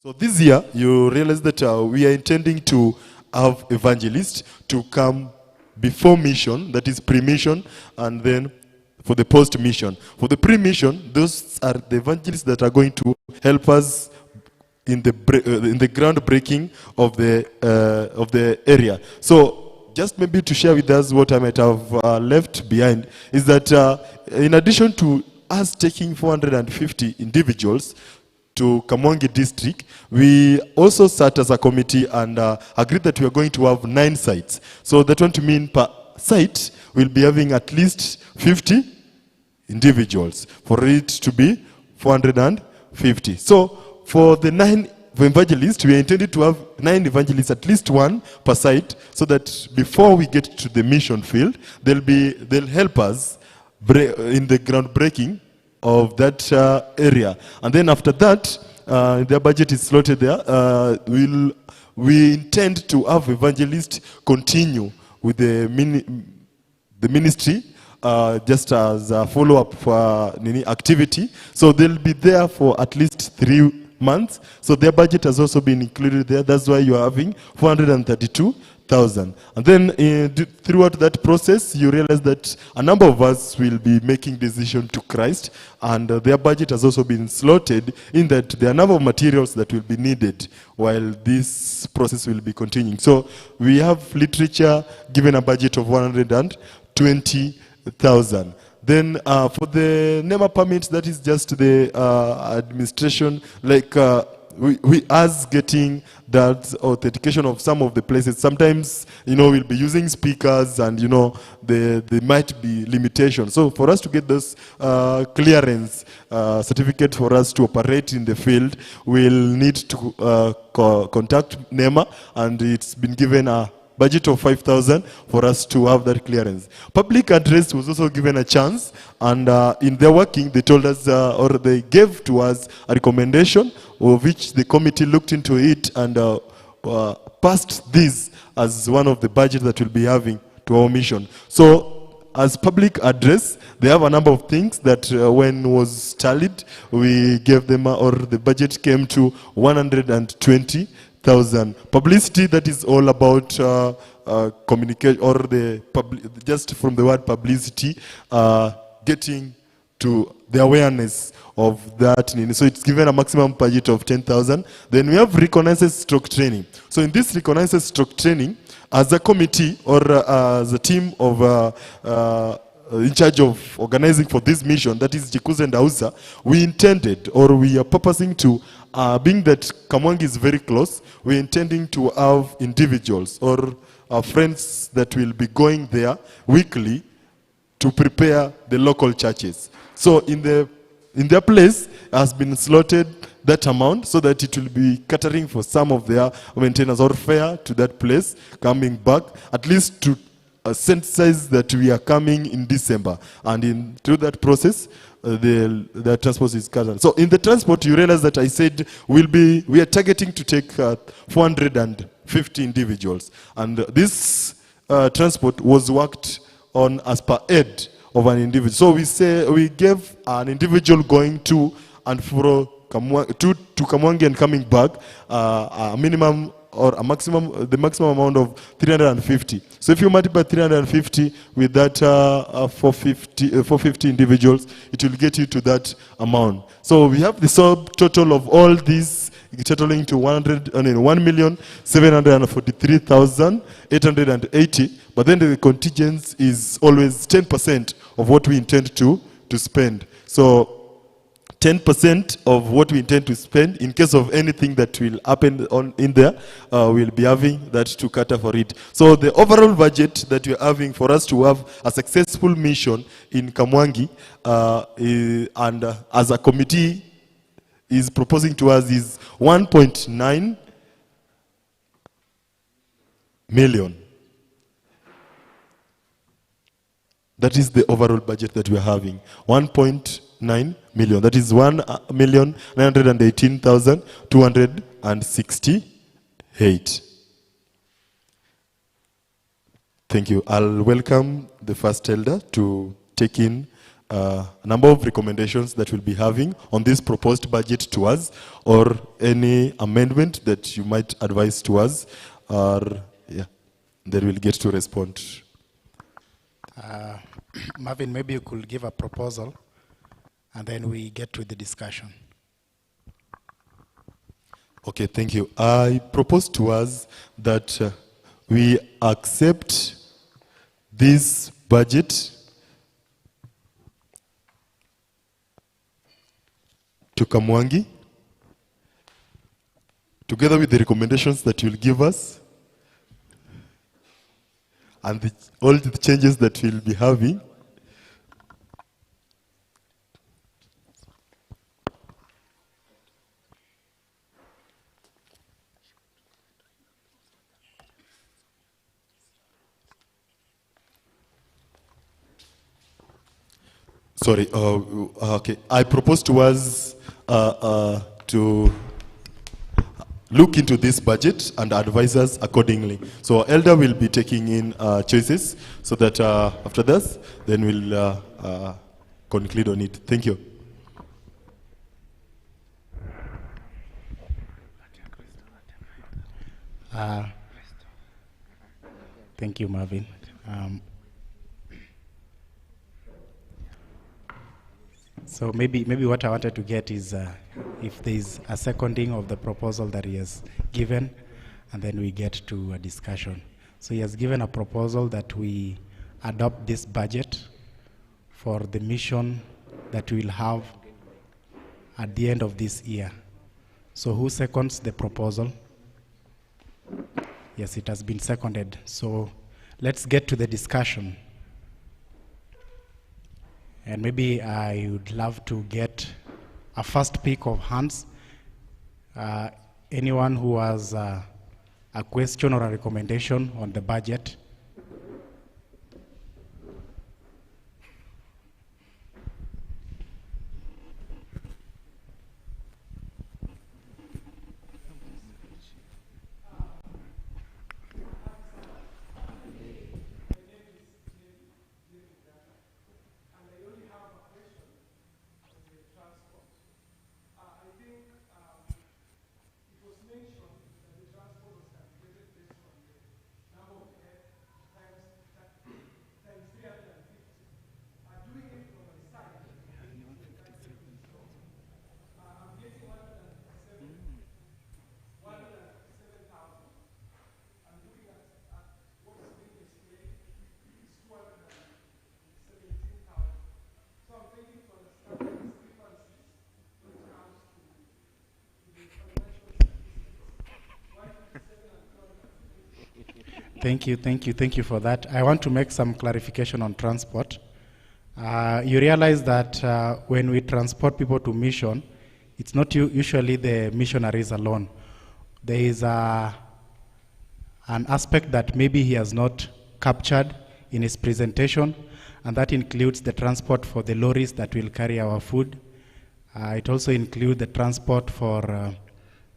So this year, you realize that we are intending to have evangelists to come before mission, that is pre-mission, and then for the post-mission. For the pre-mission, those are the evangelists that are going to help us in the groundbreaking of the area. So just maybe to share with us what I might have left behind is that in addition to us taking 450 individuals to Kamwangi district, we also sat as a committee and agreed that we are going to have 9 sites. So that want to mean per site we'll be having at least 50 individuals for it to be 450. So for the 9 evangelists, we intended to have 9 evangelists, at least 1 per site, so that before we get to the mission field, they'll help us in the groundbreaking of that area. And then after that, their budget is slotted there. We intend to have evangelists continue with the ministry just as a follow-up for activity. So they'll be there for at least 3 months. So their budget has also been included there. That's why you are having 432,000. And then throughout that process, you realize that a number of us will be making decision to Christ, and their budget has also been slotted in that there are a number of materials that will be needed while this process will be continuing. So we have literature given a budget of 120,000. Then for the NEMA permits, that is just the administration, like we us getting that authentication of some of the places. Sometimes, we'll be using speakers and, there might be limitations. So for us to get this clearance certificate for us to operate in the field, we'll need to contact NEMA, and it's been given a budget of 5,000 for us to have that clearance. Public address was also given a chance, and in their working, they told us, or they gave to us a recommendation, of which the committee looked into it and passed this as one of the budgets that we'll be having to our mission. So as public address, they have a number of things that when was tallied, we gave them, or the budget came to 120,000. Publicity, that is all about communication, or just from the word publicity, getting to the awareness of that. So it's given a maximum budget of 10,000. Then we have reconnaissance stroke training. So in this reconnaissance stroke training, as a committee or as a team of in charge of organizing for this mission, that is JKUSDA, we intended, or we are purposing to, being that Kamwangi is very close, we're intending to have individuals or friends that will be going there weekly to prepare the local churches. So in their place has been slotted that amount so that it will be catering for some of their maintenance or fare to that place, coming back, at least to sensitize that we are coming in December. And through that process, the transport is covered. So in the transport, you realize that I said we are targeting to take 450 individuals. And this transport was worked on as per head of an individual. So we gave an individual going to and fro to Kamwangi and coming back a minimum or a maximum, the maximum amount of 350. So if you multiply 350 with that 450 individuals, it will get you to that amount. So we have the subtotal of all these totaling to 1,743,880. But then the contingent is always 10% of what we intend to spend. So 10% of what we intend to spend, in case of anything that will happen in there, we'll be having that to cater for it. So the overall budget that we're having for us to have a successful mission in Kamwangi, and as a committee is proposing to us, is 1.9 million. That is the overall budget that we're having, 1.9 million. That is 1,918,268. Thank you. I'll welcome the first elder to take in a number of recommendations that we'll be having on this proposed budget to us, or any amendment that you might advise to us, or yeah, then we'll get to respond. Marvin, maybe you could give a proposal and then we get to the discussion. Okay, thank you. I propose to us that we accept this budget to Kamwangi, together with the recommendations that you'll give us, and all the changes that we'll be having. Sorry, okay. I propose to us to look into this budget and advise us accordingly. So Elder will be taking in choices, so that after this, then we'll conclude on it. Thank you. Thank you, Marvin. So maybe what I wanted to get is if there is a seconding of the proposal that he has given, and then we get to a discussion. So he has given a proposal that we adopt this budget for the mission that we'll have at the end of this year. So who seconds the proposal? Yes, it has been seconded. So let's get to the discussion. And maybe I would love to get a first pick of hands. Anyone who has a question or a recommendation on the budget? Thank you for that. I want to make some clarification on transport. You realize that when we transport people to mission, it's not usually the missionaries alone. There is an aspect that maybe he has not captured in his presentation, and that includes the transport for the lorries that will carry our food. It also includes the transport for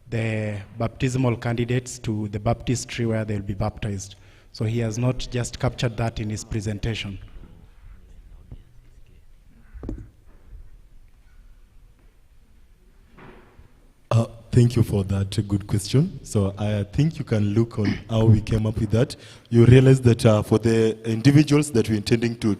the baptismal candidates to the baptistry where they'll be baptized. So he has not just captured that in his presentation. Thank you for that good question. So I think you can look on how we came up with that. You realize that for the individuals that we're intending to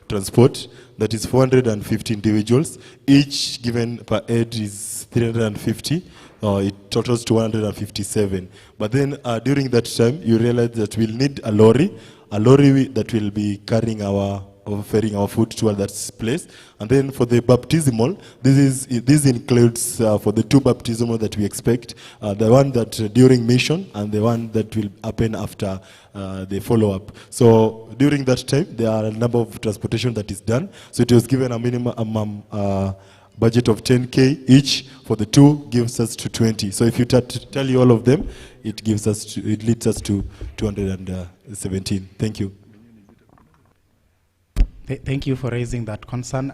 transport, that is 450 individuals, each given per head is 350. It totals to 157. But then during that time, you realize that we'll need a lorry that will be carrying ferrying our food to that place. And then for the baptismal, this includes for the two baptismal that we expect, the one that during mission and the one that will happen after the follow-up. So during that time, there are a number of transportation that is done. So it was given a minimum budget of 10K each. For the two, gives us to 20. So if you tally all of them, it leads us to 217. Thank you. Thank you for raising that concern.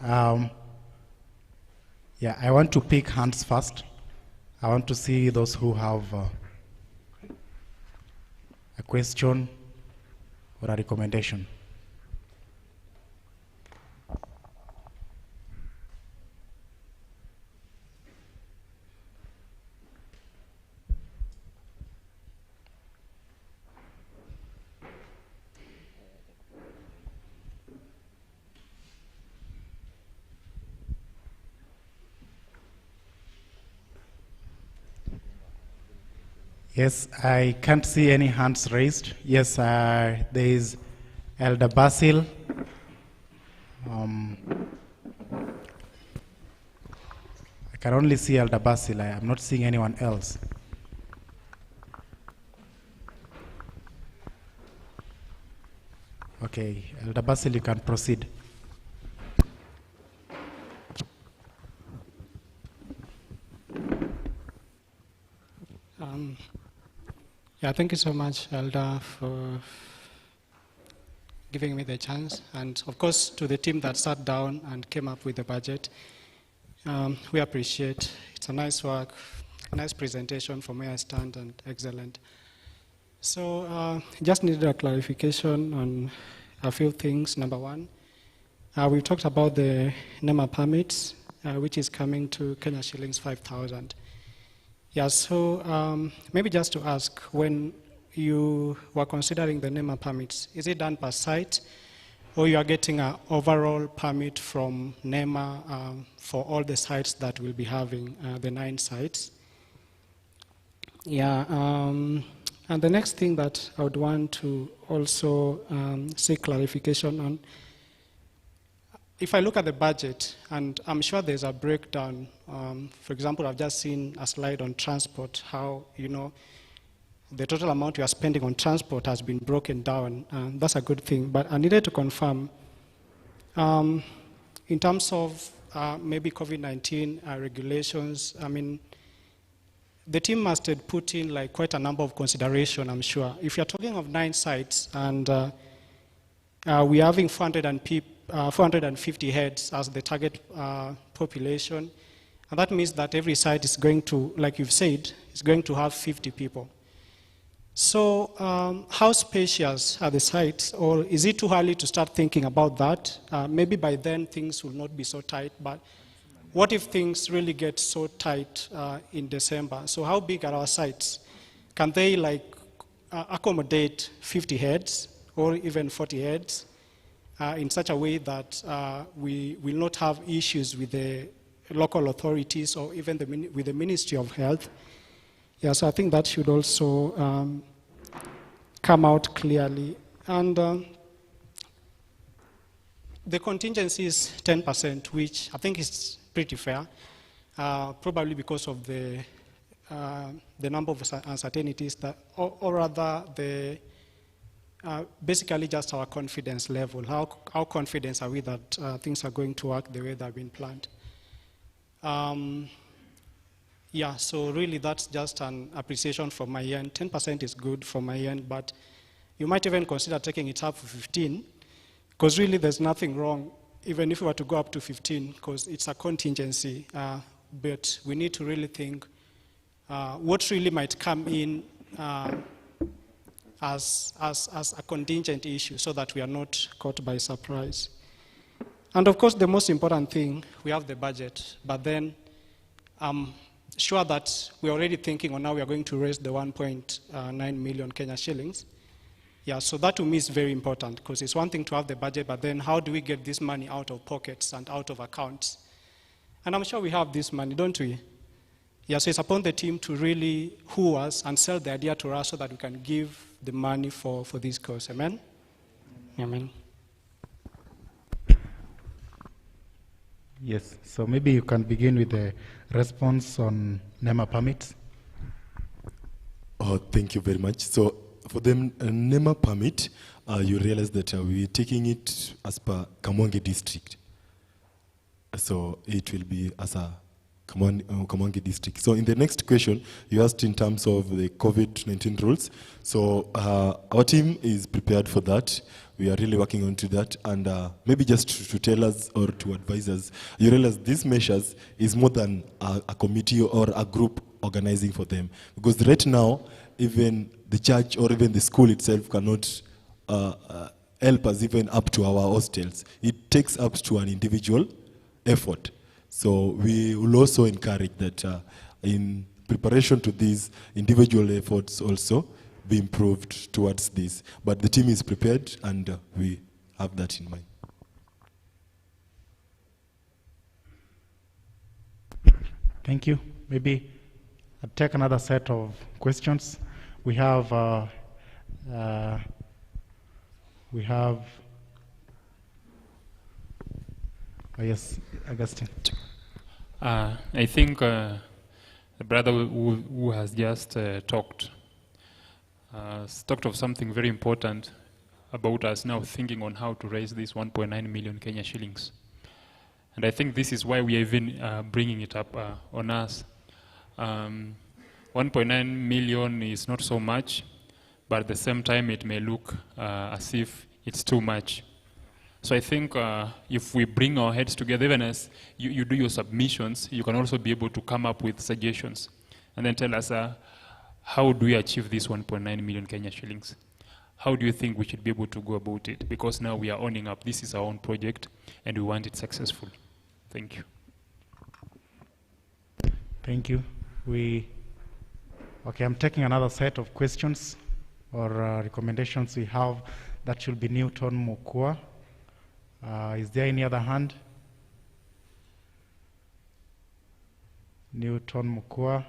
Yeah, I want to pick hands first. I want to see those who have a question or a recommendation. Yes, I can't see any hands raised. Yes, there is Elder Basil. I can only see Elder Basil. I am not seeing anyone else. Okay, Elder Basil, you can proceed. Yeah, thank you so much, Elder, for giving me the chance. And of course, to the team that sat down and came up with the budget. We appreciate. It's a nice work, a nice presentation from where I stand, and excellent. So just needed a clarification on a few things. Number one, we talked about the NEMA permits, which is coming to Kenya shillings 5,000. Yeah, so maybe just to ask, when you were considering the NEMA permits, is it done per site, or you are getting an overall permit from NEMA for all the sites that will be having the 9 sites? Yeah, and the next thing that I would want to also seek clarification on, if I look at the budget, and I'm sure there's a breakdown, for example, I've just seen a slide on transport, how, the total amount you are spending on transport has been broken down. That's a good thing, but I needed to confirm, in terms of maybe COVID-19 regulations, I mean, the team must have put in like quite a number of consideration, I'm sure. If you're talking of 9 sites and we're having 450 heads as the target population, and that means that every site is going to, like you've said, is going to have 50 people. So how spacious are the sites, or is it too early to start thinking about that? Maybe by then things will not be so tight, but what if things really get so tight in December? So how big are our sites? Can they accommodate 50 heads or even 40 heads in such a way that we will not have issues with the local authorities or even with the Ministry of Health? Yeah, so I think that should also come out clearly. And the contingency is 10%, which I think is pretty fair, probably because of the number of uncertainties, that, or rather the basically just our confidence level. How confident are we that things are going to work the way they've been planned? Yeah, so really that's just an appreciation from my end. 10% is good from my end, but you might even consider taking it up to 15, because really there's nothing wrong, even if we were to go up to 15, because it's a contingency, but we need to really think what really might come in as a contingent issue, so that we are not caught by surprise. And of course, the most important thing, we have the budget, but then sure that we're already thinking on how we are going to raise the 1.9 million Kenya shillings. Yeah, so that to me is very important, because it's one thing to have the budget, but then how do we get this money out of pockets and out of accounts? And I'm sure we have this money, don't we? Yeah, so it's upon the team to really woo us and sell the idea to us so that we can give the money for this cause. Amen? Amen. Yes, so maybe you can begin with the response on NEMA permits. Oh, thank you very much. So for the NEMA permit, you realize that we're taking it as per Kamwangi district. So it will be as a Kamwangi district. So in the next question, you asked in terms of the COVID-19 rules. So our team is prepared for that. We are really working on to that. And maybe just to tell us or to advise us, you realize these measures is more than a committee or a group organizing for them. Because right now, even the church or even the school itself cannot help us even up to our hostels. It takes up to an individual effort. So we will also encourage that in preparation to these individual efforts also be improved towards this. But the team is prepared and we have that in mind. Thank you. Maybe I'll take another set of questions. We have oh yes, Augustine. I think the brother who has just talked of something very important about us now thinking on how to raise this 1.9 million Kenya shillings. And I think this is why we are even bringing it up on us. 1.9 million is not so much, but at the same time it may look as if it's too much. So I think if we bring our heads together, even as you do your submissions, you can also be able to come up with suggestions and then tell us how do we achieve this 1.9 million Kenya shillings? How do you think we should be able to go about it? Because now we are owning up, this is our own project and we want it successful. Thank you. Thank you. Okay, I'm taking another set of questions or recommendations we have. That should be Newton Mukua. Is there any other hand? Newton Mukua.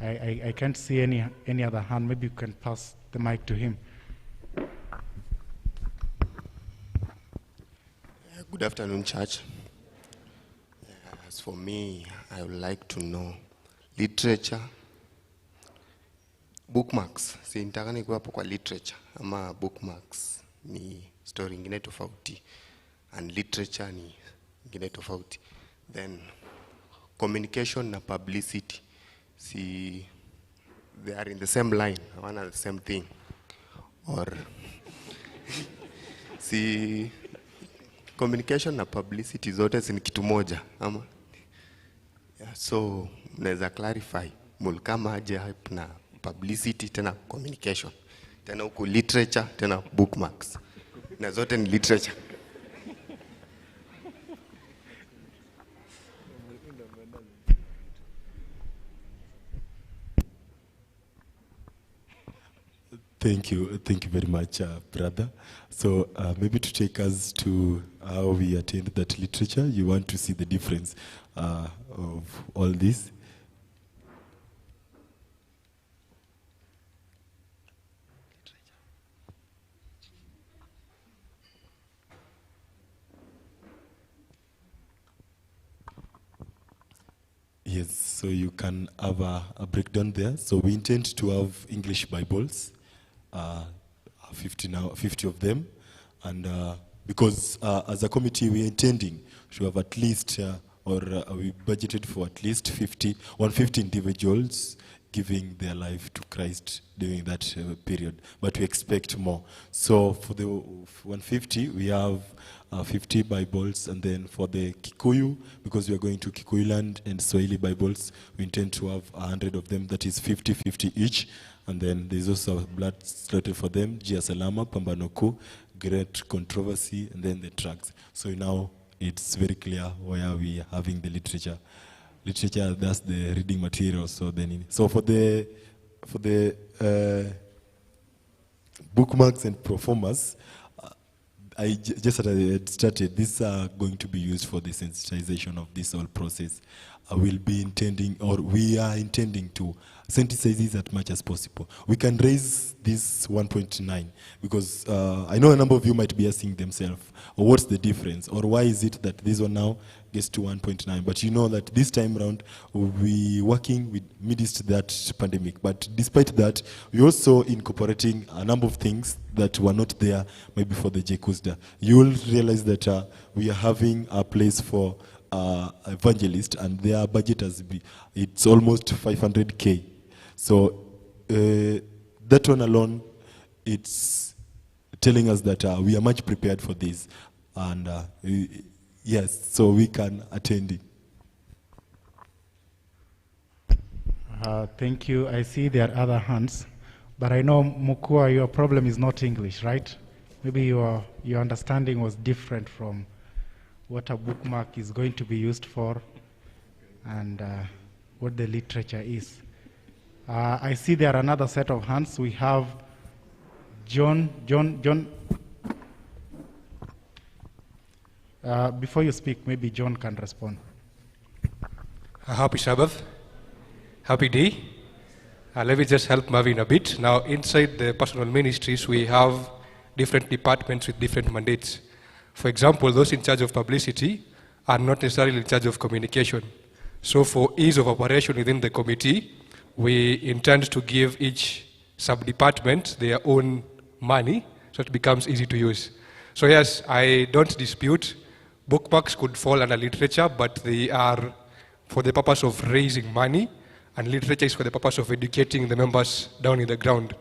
I can't see any other hand. Maybe you can pass the mic to him. Good afternoon, church. As for me, I would like to know literature, bookmarks. Si nitaka nikuwa hapo kwa literature ama bookmarks ni story ingine tofauti and literature ni ingine tofauti. Then communication na publicity. See, they are in the same line, one and the same thing. Or see, communication na publicity zote ni kitu moja, ama? Yeah, so mnaweza clarify mulkama aje hype na publicity tena communication, tena huku literature tena bookmarks, na zote ni literature. Thank you very much, brother. So maybe to take us to how we attend that literature, you want to see the difference of all this. Yes, so you can have a breakdown there. So we intend to have English Bibles, 50 of them, and because as a committee we are intending to have at least we budgeted for at least 150 individuals giving their life to Christ during that period, but we expect more. So for the 150 we have 50 Bibles, and then for the Kikuyu, because we are going to Kikuyu land and Swahili Bibles, we intend to have 100 of them, that is 50 each. And then there's also blood slotted for them, Jia Salama, Pambanoku, Great Controversy, and then the tracks. So now it's very clear where we are having the literature. Literature, that's the reading material. So for the bookmarks and performers, just as I had started, these are going to be used for the sensitization of this whole process. We are intending to sensitize this as much as possible. We can raise this 1.9 because I know a number of you might be asking themselves, what's the difference? Or why is it that this one now gets to 1.9? But you know that this time around, we're working with midst that pandemic. But despite that, we're also incorporating a number of things that were not there maybe for the JKUSDA. You will realize that we are having a place for evangelist, and their budget it's almost 500K. So that one alone, it's telling us that we are much prepared for this, and yes, so we can attend it. Thank you. I see there are other hands, but I know, Mukua, your problem is not English, right? Maybe your understanding was different from what a bookmark is going to be used for and what the literature is. I see there are another set of hands. We have John. Before you speak, maybe John can respond. Happy Sabbath. Happy day. Let me just help Marvin a bit. Now, inside the personal ministries, we have different departments with different mandates. For example, those in charge of publicity are not necessarily in charge of communication. So for ease of operation within the committee, we intend to give each sub-department their own money so it becomes easy to use. So yes, I don't dispute bookmarks could fall under literature, but they are for the purpose of raising money, and literature is for the purpose of educating the members down in the ground.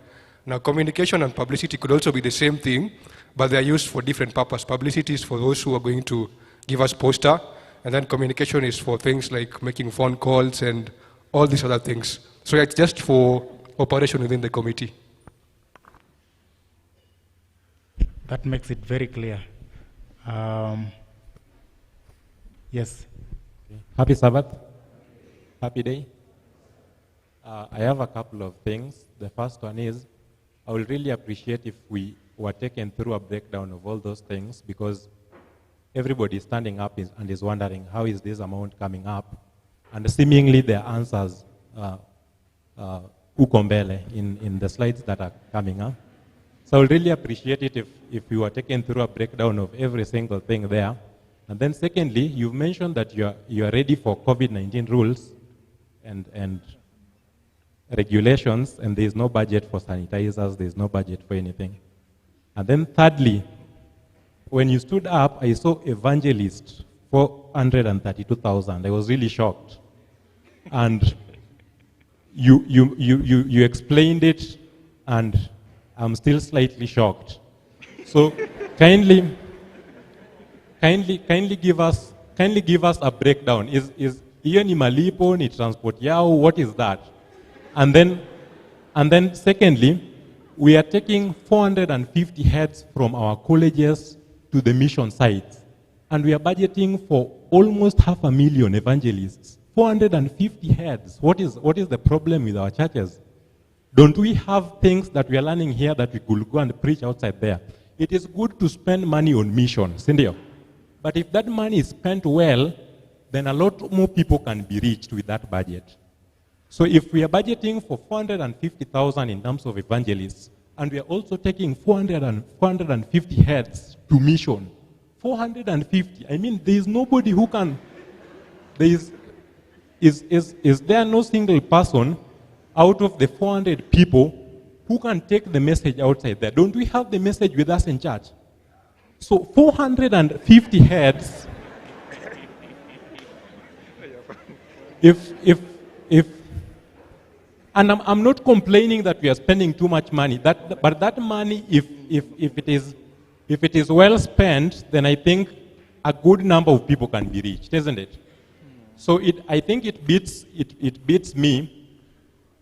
Now, communication and publicity could also be the same thing, but they are used for different purposes. Publicity is for those who are going to give us poster, and then communication is for things like making phone calls and all these other things. So it's just for operation within the committee. That makes it very clear. Yes. Happy Sabbath. Happy day. I have a couple of things. The first one is, I would really appreciate if we were taken through a breakdown of all those things, because everybody is standing up and is wondering, how is this amount coming up? And seemingly their answers ukombele in the slides that are coming up. So I would really appreciate it if you were taken through a breakdown of every single thing there. And then secondly, you've mentioned that you are ready for COVID-19 rules and regulations, and there is no budget for sanitizers, there is no budget for anything. And then thirdly, when you stood up, I saw evangelists, 432,000. I was really shocked. And you explained it, and I'm still slightly shocked. So kindly give us a breakdown. Is hiyo ni malipo, ni transport yao, what is that? And then secondly, we are taking 450 heads from our colleges to the mission sites, and we are budgeting for almost 500,000 evangelists. 450 heads. What is the problem with our churches? Don't we have things that we are learning here that we could go and preach outside there? It is good to spend money on mission, Cindy. But if that money is spent well, then a lot more people can be reached with that budget. So if we are budgeting for 450,000 in terms of evangelists, and we are also taking 450 heads to mission, 450, I mean, there is nobody who can, is there no single person out of the 400 people who can take the message outside there? Don't we have the message with us in church? So 450 heads, and I'm not complaining that we are spending too much money, but that money, if it is well spent, then I think a good number of people can be reached, isn't it? So I think it beats me.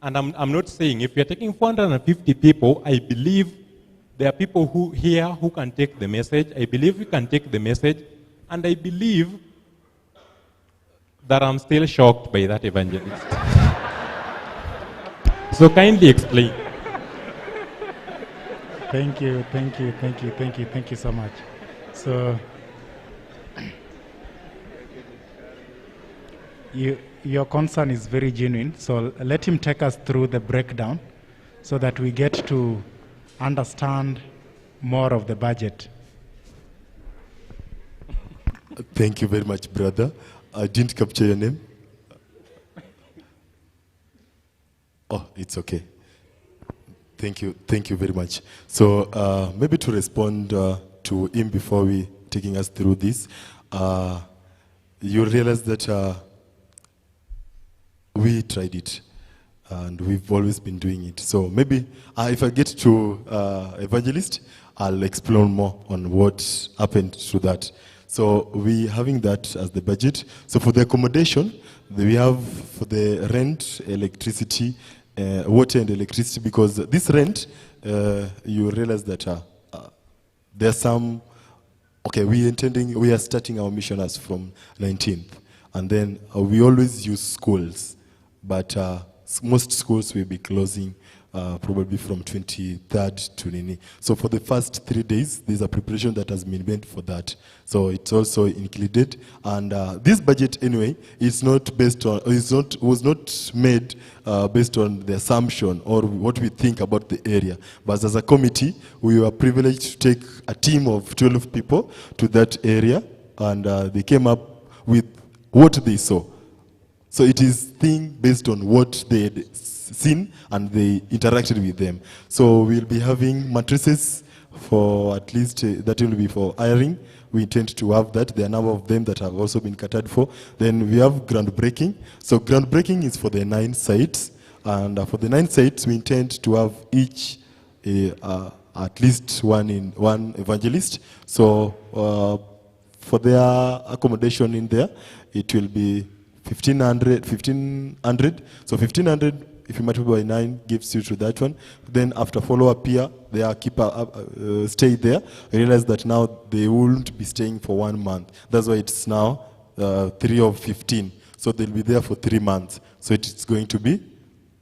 And I'm not saying, if you're taking 450 people, I believe there are people who can take the message. I believe we can take the message. And I believe that I'm still shocked by that evangelist. So kindly explain. Thank you so much. So, your concern is very genuine, so let him take us through the breakdown so that we get to understand more of the budget. Thank you very much, brother. I didn't capture your name. Oh, it's okay. Thank you very much. So maybe to respond to him before we taking us through this, you realize that we tried it, and we've always been doing it. So maybe if I get to evangelist, I'll explain more on what happened to that. So we having that as the budget. So for the accommodation, we have for the rent, electricity, water and electricity, because this rent, you realize that there's some, okay, we are starting our missioners from 19th, and then we always use schools, but most schools will be closing probably from 23rd to Nini. So for the first 3 days, there's a preparation that has been made for that. So it's also included. And this budget, anyway, is not based on, was not made based on the assumption or what we think about the area. But as a committee, we were privileged to take a team of 12 people to that area, and they came up with what they saw. So it is thing based on what they had seen and they interacted with them. So we'll be having mattresses for at least, that will be for hiring. We intend to have that. There are a number of them that have also been catered for. Then we have groundbreaking. So groundbreaking is for the 9 sites. And for the 9 sites, we intend to have each at least one evangelist. So for their accommodation in there, it will be 1,500. So 1,500, if you multiply by 9, gives you to that one. Then after follow-up here, their keeper stay there. I realize that now they won't be staying for 1 month. That's why it's now 3 of 15. So they'll be there for 3 months. So it's going to be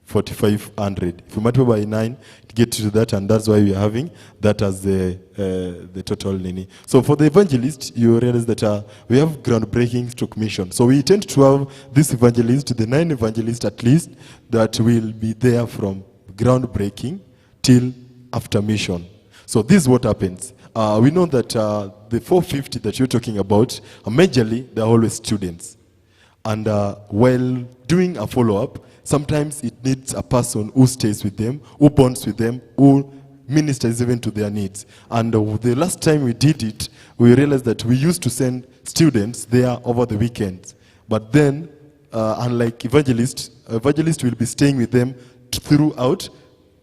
4,500. If you multiply by 9, it gets you to that, and that's why we are having that as the total nini. So for the evangelist, you realize that we have groundbreaking stroke mission. So we intend to have this evangelist, the 9 evangelists at least, that will be there from groundbreaking till after mission. So this is what happens. We know that the 450 that you're talking about, majorly, they're always students. And while doing a follow-up, sometimes it needs a person who stays with them, who bonds with them, who ministers even to their needs. And the last time we did it, we realized that we used to send students there over the weekends. But then, unlike evangelists will be staying with them throughout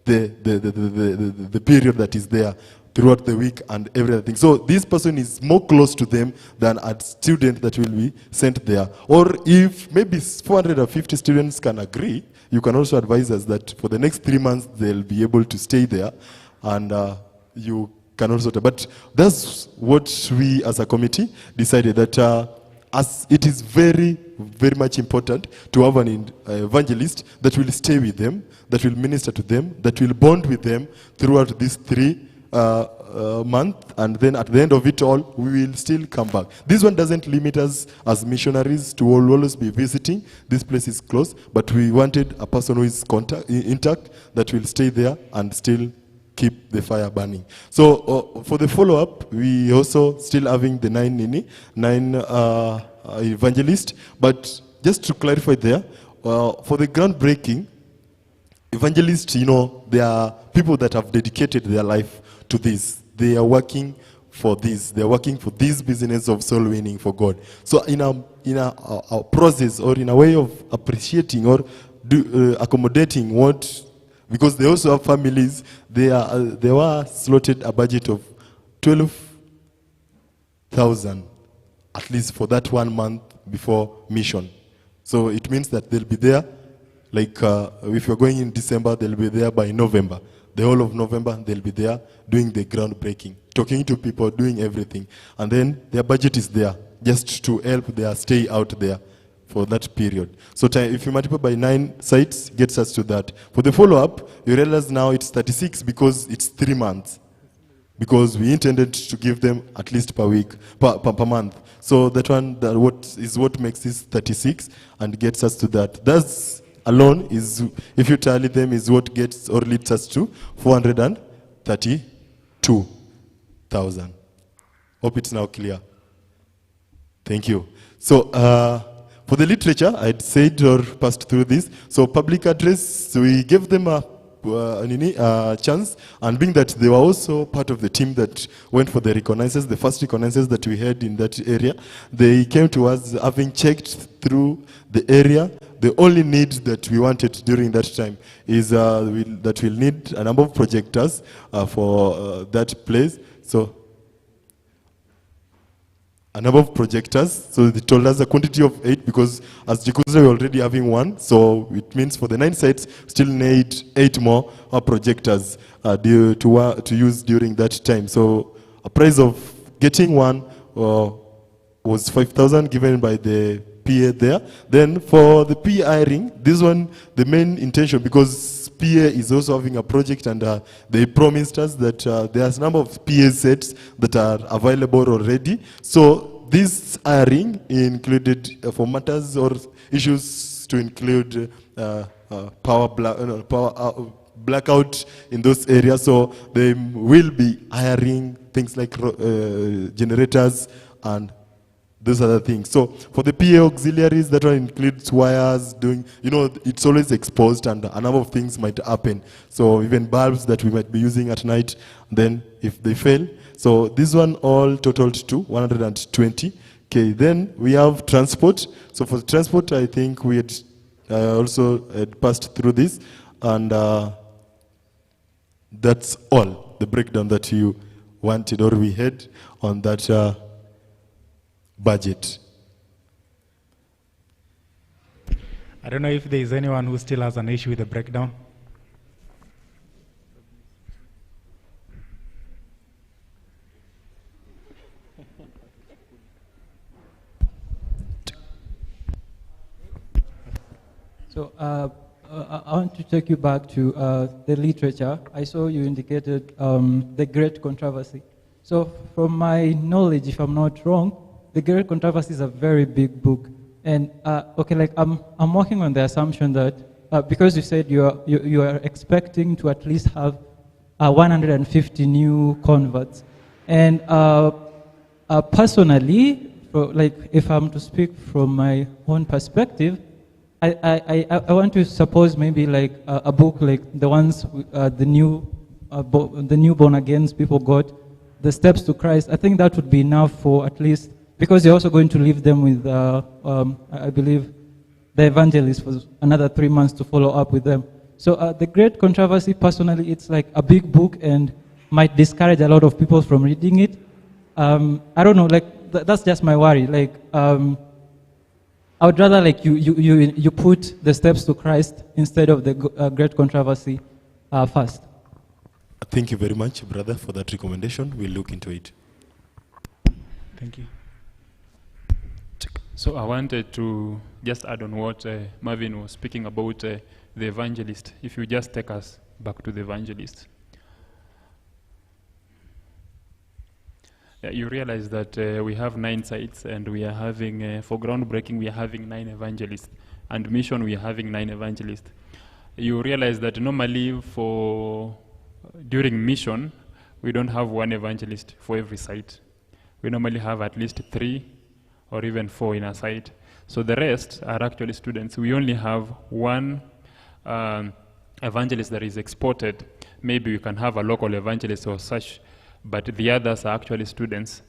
the period that is there, throughout the week and everything. So this person is more close to them than a student that will be sent there. Or if maybe 450 students can agree, you can also advise us that for the next 3 months they'll be able to stay there, and you can also. But that's what we as a committee decided, that as it is very, very much important to have an evangelist that will stay with them, that will minister to them, that will bond with them throughout these 3 month, and then at the end of it all, we will still come back. This one doesn't limit us as missionaries to always be visiting. This place is close, but we wanted a person who is intact, that will stay there and still keep the fire burning. So for the follow-up, we also still having the 9 evangelists. But just to clarify there, for the groundbreaking, evangelists, you know, they are people that have dedicated their life to this. They are working for this. They are working for this business of soul winning for God. So in a process, or in a way of appreciating or accommodating what, because they also have families, they were slotted a budget of 12,000 at least for that 1 month before mission. So it means that they'll be there, like if you're going in December, they'll be there by November. The whole of November, they'll be there doing the groundbreaking, talking to people, doing everything. And then their budget is there, just to help their stay out there for that period. So if you multiply by 9 sites, gets us to that. For the follow-up, you realize now it's 36 because it's 3 months. Because we intended to give them at least per week, per month. So that one, what makes this 36 and gets us to that. That's alone is, if you tally them, is what gets or leads us to 432,000. Hope it's now clear. Thank you. So for the literature, I'd said or passed through this. So public address, we gave them a chance, and being that they were also part of the team that went for the reconnaissance, the first reconnaissance that we had in that area, they came to us having checked through the area. The only need that we wanted during that time is that we'll need a number of projectors for that place. So a number of projectors. So they told us a quantity of 8, because as JKUSDA we're already having 1. So it means for the 9 sites, still need 8 more projectors to use during that time. So a price of getting 1 was 5,000 given by the PA there. Then for the PA hiring, this one, the main intention, because PA is also having a project, and they promised us that there's a number of PA sets that are available already. So this hiring included for matters or issues to include power blackout in those areas. So they will be hiring things like generators and those other things. So for the PA auxiliaries, that one includes wires, it's always exposed, and a number of things might happen. So even bulbs that we might be using at night, then if they fail. So this one all totaled to 120. Okay, then we have transport. So for the transport, I think we had also had passed through this, and that's all the breakdown that you wanted or we had on that budget. I don't know if there is anyone who still has an issue with the breakdown. So I want to take you back to the literature. I saw you indicated the Great Controversy. So from my knowledge, if I'm not wrong, the Great Controversy is a very big book. And I'm working on the assumption that because you said you are expecting to at least have 150 new converts. And personally, if I'm to speak from my own perspective, I want to suppose maybe like a book like the ones the new born agains people got, the Steps to Christ. I think that would be enough for at least, because you're also going to leave them with I believe the evangelist for another 3 months to follow up with them. So the Great Controversy, personally, it's like a big book and might discourage a lot of people from reading it. I don't know, that's just my worry. I would rather you put the Steps to Christ instead of the Great Controversy first. Thank you very much, brother, for that recommendation. We'll look into it. Thank you. So I wanted to just add on what Marvin was speaking about the evangelist. If you just take us back to the evangelist. You realize that we have 9 sites, and we are having, for groundbreaking, we are having 9 evangelists, and mission, we are having 9 evangelists. You realize that normally during mission, we don't have 1 evangelist for every site. We normally have at least 3 or even 4 in a site. So the rest are actually students. We only have 1 evangelist that is exported. Maybe we can have a local evangelist or such, but the others are actually students.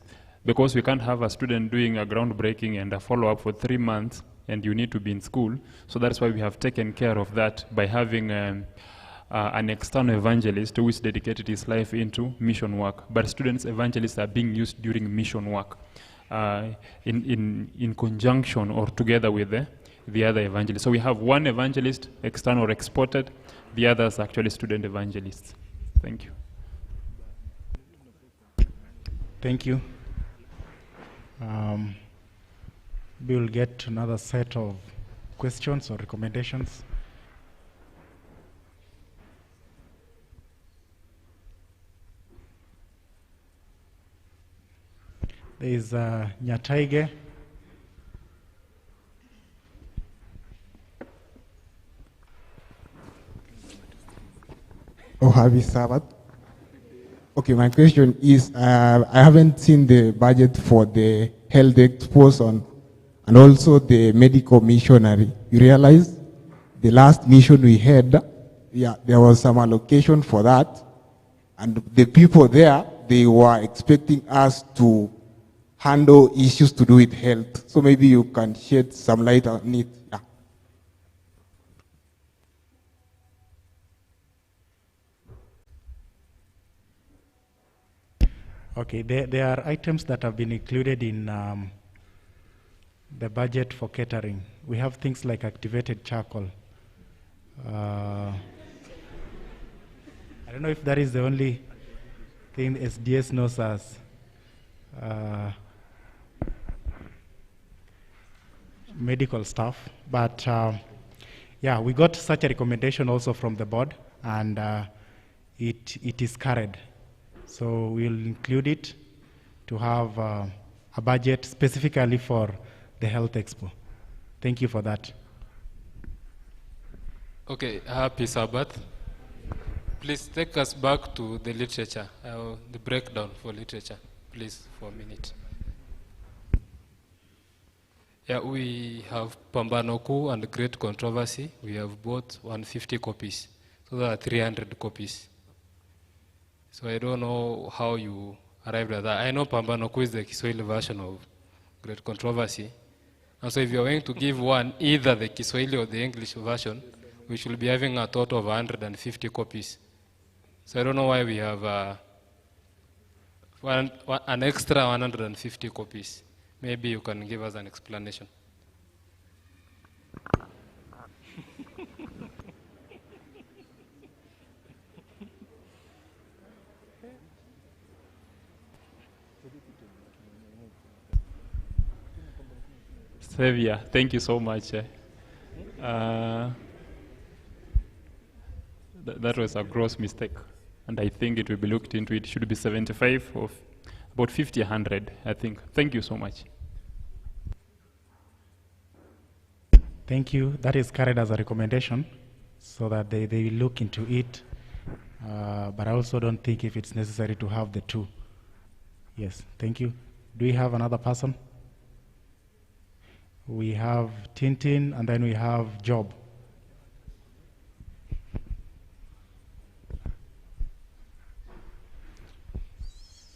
Because we can't have a student doing a groundbreaking and a follow-up for 3 months, and you need to be in school. So that's why we have taken care of that by having an external evangelist who is dedicated his life into mission work. But students evangelists are being used during mission work in conjunction or together with the other evangelists. So we have 1 evangelist, external or exported, the others are actually student evangelists. Thank you. Thank you. We will get another set of questions or recommendations. There is Nyataige. Oh, happy Sabbath. Okay, my question is, I haven't seen the budget for the health expos and also the medical missionary. You realize the last mission we had, there was some allocation for that, and the people there, they were expecting us to handle issues to do with health. So maybe you can shed some light on it. Yeah. Okay, there are items that have been included in the budget for catering. We have things like activated charcoal. I don't know if that is the only thing SDS knows as. medical staff. But yeah, we got such a recommendation also from the board, and it is carried. So we'll include it to have a budget specifically for the Health Expo. Thank you for that. Okay, happy Sabbath. Please take us back to the literature, the breakdown for literature, please, for a minute. Yeah, we have Pambanoku and Great Controversy. We have both 150 copies, so there are 300 copies. So I don't know how you arrived at that. I know Pambanoku is the Kiswahili version of Great Controversy. And so if you're going to give one, either the Kiswahili or the English version, we should be having a total of 150 copies. So I don't know why we have an extra 150 copies. Maybe you can give us an explanation. Xavier, thank you so much. That was a gross mistake, and I think it will be looked into. It should be 75 of about 50, 100, I think. Thank you so much. Thank you. That is carried as a recommendation, so that they will look into it. But I also don't think if it's necessary to have the two. Yes, thank you. Do we have another person? We have Tintin, and then we have Job.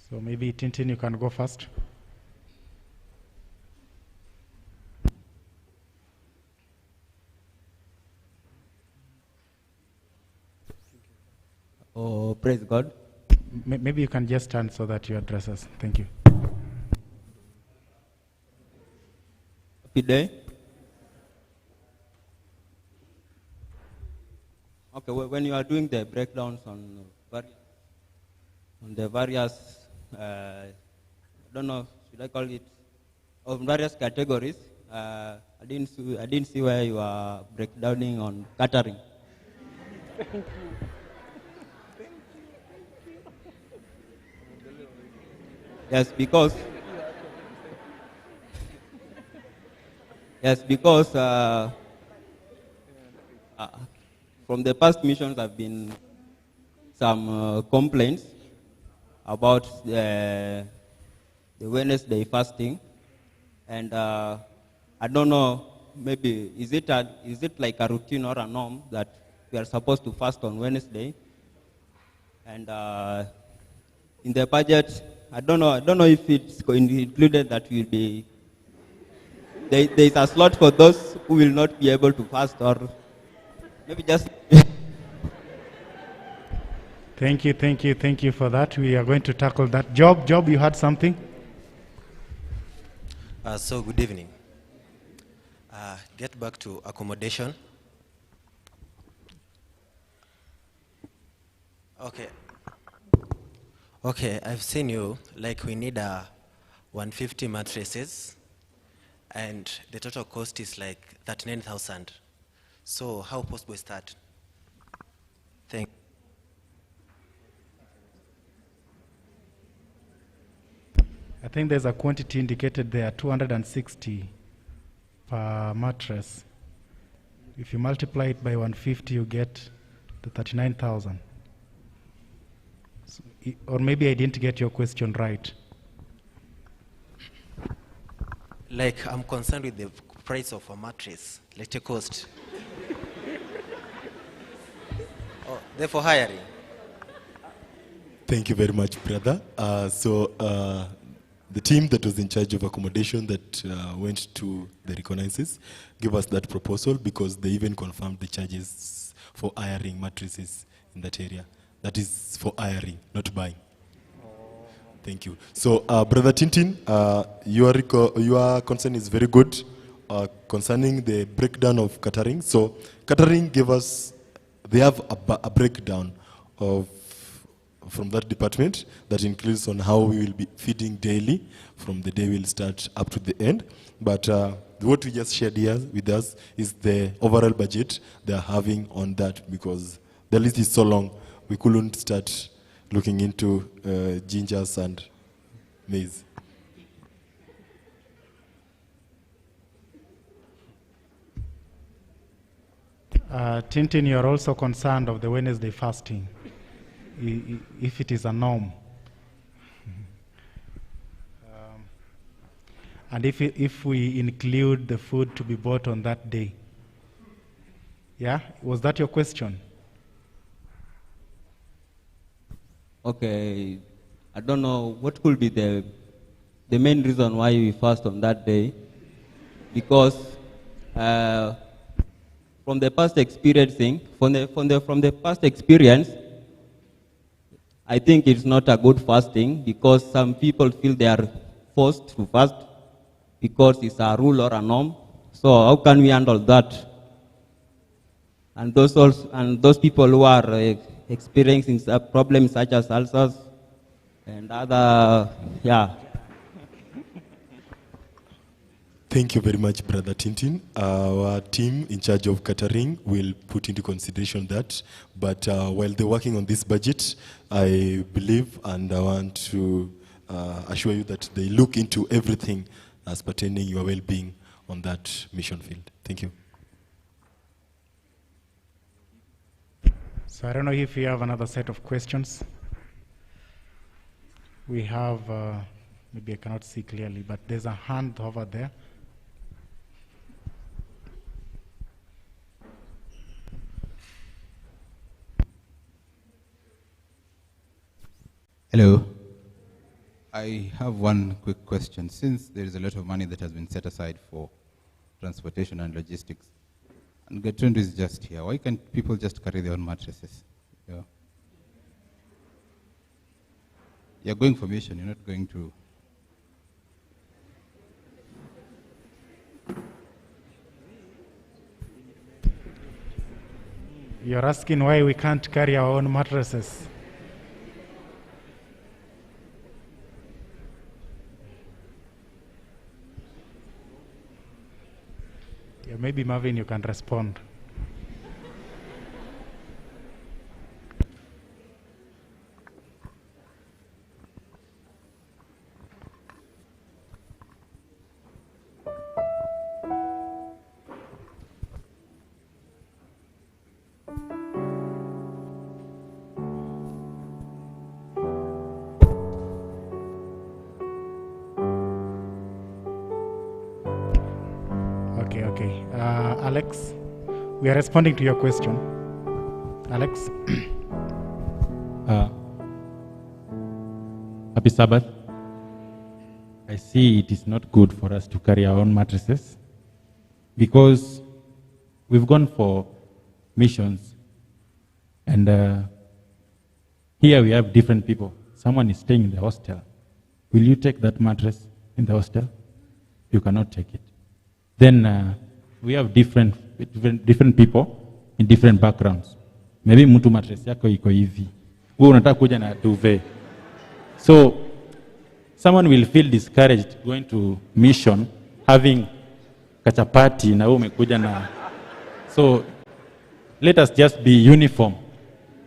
So maybe Tintin, you can go first. Oh, praise God. Maybe you can just stand so that you address us. Thank you. Happy day. Okay, when you are doing the breakdowns on the various, I don't know, should I call it, of various categories, I didn't see where you are breakdowning on catering. Thank you. Yes, because from the past missions have been some complaints about the Wednesday fasting, and I don't know, maybe is it like a routine or a norm that we are supposed to fast on Wednesday? And in the budget, I don't know if it's included that will be there is a slot for those who will not be able to fast, or maybe just. Thank you for that. We are going to tackle that. Job, you had something? So good evening. Get back to accommodation. Okay, I've seen you, like we need 150 mattresses, and the total cost is like 39,000. So how possible is that? Thank you. I think there's a quantity indicated there, 260 per mattress. If you multiply it by 150, you get the 39,000. So, or maybe I didn't get your question right. Like, I'm concerned with the price of a mattress, like the cost. Oh, therefore hiring. Thank you very much, brother. The team that was in charge of accommodation that went to the reconnaissance gave us that proposal because they even confirmed the charges for hiring mattresses in that area. That is for hiring, not buying. Thank you. So, Brother Tintin, your concern is very good concerning the breakdown of catering. So, catering gave us, they have a breakdown from that department that includes on how we will be feeding daily from the day we'll start up to the end. But the what we just shared here with us is the overall budget they are having on that, because the list is so long, we couldn't start looking into gingers and maize. Tintin, you are also concerned of the Wednesday fasting, if it is a norm. And if we include the food to be bought on that day. Yeah, was that your question? Okay, I don't know what could be the main reason why we fast on that day, because from the past experience, I think it's not a good fasting, because some people feel they are forced to fast because it's a rule or a norm. So how can we handle that? And those people who are experiencing problems such as ulcers and other, yeah. Thank you very much, Brother Tintin. Our team in charge of catering will put into consideration that. But while they're working on this budget, I believe and I want to assure you that they look into everything as pertaining your well-being on that mission field. Thank you. So I don't know if we have another set of questions. We have, maybe I cannot see clearly, but there's a hand over there. Hello. I have one quick question. Since there is a lot of money that has been set aside for transportation and logistics, and Gertrude is just here, why can't people just carry their own mattresses? Yeah. You're going for mission, you're not going to... You're asking why we can't carry our own mattresses. Yeah, maybe Marvin, you can respond. Okay. Alex, we are responding to your question. Alex? Happy Sabbath. I see it is not good for us to carry our own mattresses because we've gone for missions and here we have different people. Someone is staying in the hostel. Will you take that mattress in the hostel? You cannot take it. Then we have different people in different backgrounds. Maybe mtu mattress yako iko hivi. Wewe unataka kuja na duvet. So someone will feel discouraged going to mission having kachapati na wewe umekuja na. So let us just be uniform.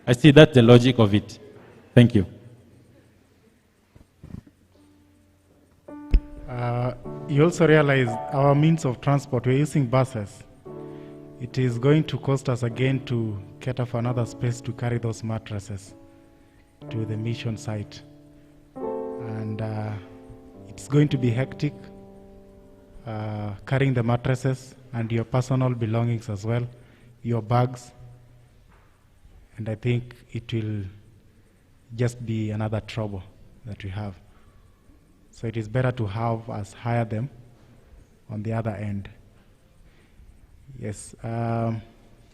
I see that's the logic of it. Thank you. You also realize our means of transport, we're using buses. It is going to cost us again to cater for another space to carry those mattresses to the mission site. And it's going to be hectic carrying the mattresses and your personal belongings as well, your bags. And I think it will just be another trouble that we have. So it is better to have us hire them on the other end. Yes. Do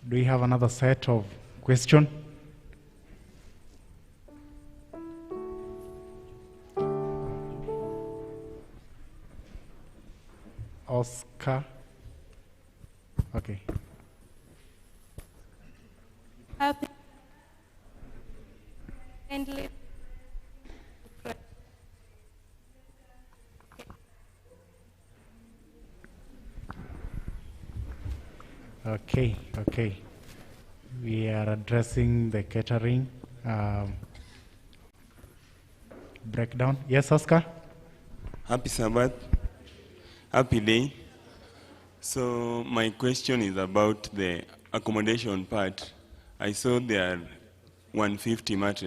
we have another set of questions? Oscar? Okay. Okay, okay. We are addressing the catering breakdown. Yes, Oscar? Happy Sabbath. Happy day. So my question is about the accommodation part. I saw there are 150 mattresses.